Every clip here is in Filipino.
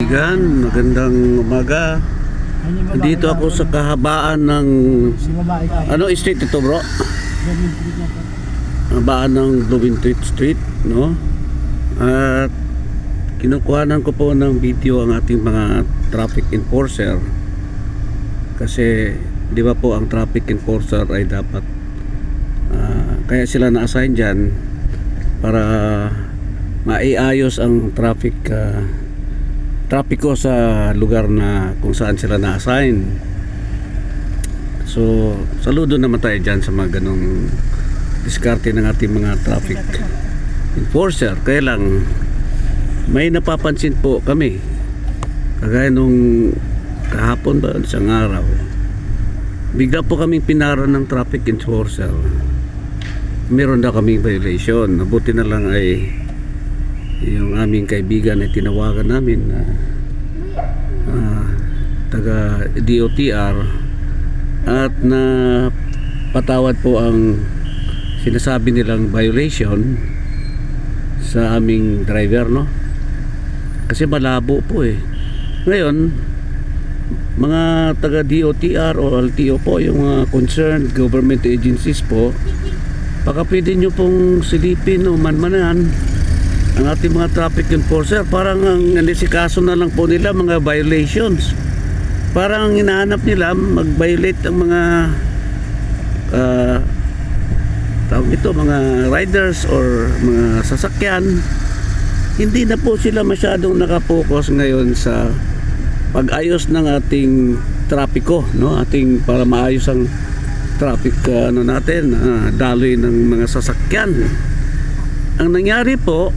kaibigan, magandang umaga. Dito ako sa kahabaan ng street ito, bro? Kahabaan ng Bloomington Street, no? At kinukuhanan ko po ng video ang ating mga traffic enforcer. Kasi di ba po ang traffic enforcer ay dapat kaya sila na-assign dyan para maiayos ang trapiko sa lugar na kung saan sila na-assign. So saludo naman tayo dyan sa mga ganong diskarte ng ating mga traffic enforcer. Kaya lang may napapansin po kami, kagaya nung kahapon ba, isang araw, bigla po kaming pinara ng traffic enforcer. Meron na kaming violation. Nabuti na lang ay yung aming kaibigan ay tinawagan namin na taga DOTR at na patawad po ang sinasabi nilang violation sa aming driver, no? Kasi malabo po eh. Ngayon, mga taga DOTR o LTO po, yung mga concerned government agencies po, baka pwede nyo pong silipin o manmanan ang ating mga traffic enforcer. Parang ang nanisikaso na lang po nila mga violations. Parang ang hinahanap nila mag-violate ang mga mga riders or mga sasakyan. Hindi na po sila masyadong nakapokus ngayon sa pag-ayos ng ating trapiko, no? Ating para maayos ang traffic natin, daloy ng mga sasakyan. Ang nangyari po,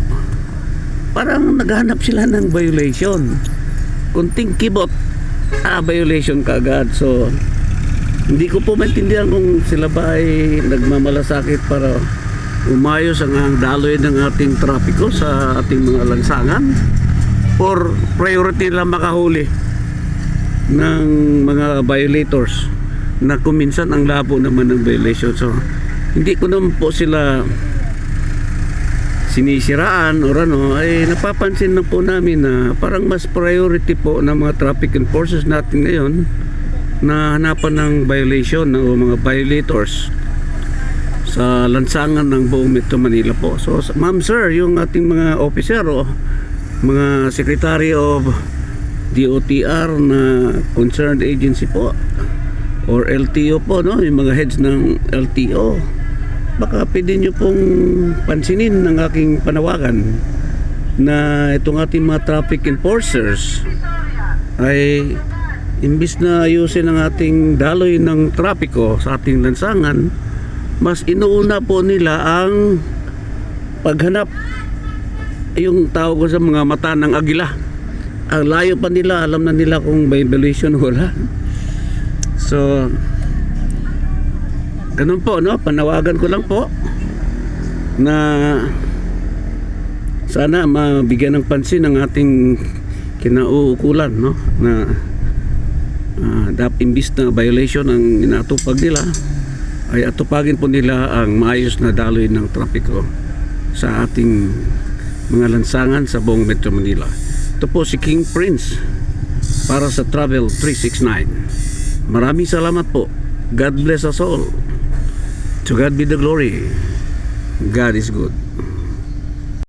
parang naghanap sila ng violation. Kunting kibot, violation kaagad. So hindi ko po maintindihan kung sila ba ay nagmamalasakit para umayos ang daloy ng ating trapiko sa ating mga lansangan, or priority lang makahuli ng mga violators na kuminsan ang labo naman ng violation. So hindi ko naman po sila sinisiraan or ano, ay napapansin na po namin na parang mas priority po ng mga traffic enforcers natin ngayon na hanapan ng violation o mga violators sa lansangan ng buong Metro Manila po. So ma'am sir, yung ating mga officer o mga secretary of DOTR na concerned agency po or LTO po, no? Yung mga heads ng LTO, baka pwede nyo pong pansinin ng aking panawagan na itong ating mga traffic enforcers ay imbis na ayusin ang ating daloy ng trapiko sa ating lansangan, mas inuuna po nila ang paghanap, yung tawag ko sa mga mata ng agila. Ang layo pa nila, alam na nila kung may violation wala. So ganun po, no? Panawagan ko lang po na sana mabigyan ng pansin ang ating kinauukulan, no? Na imbis na violation ang inatupag nila, ay atupagin po nila ang maayos na daloy ng trapiko sa ating mga lansangan sa buong Metro Manila. Ito po si King Prince para sa Travel 369. Maraming salamat po. God bless us all. To God be the glory. God is good.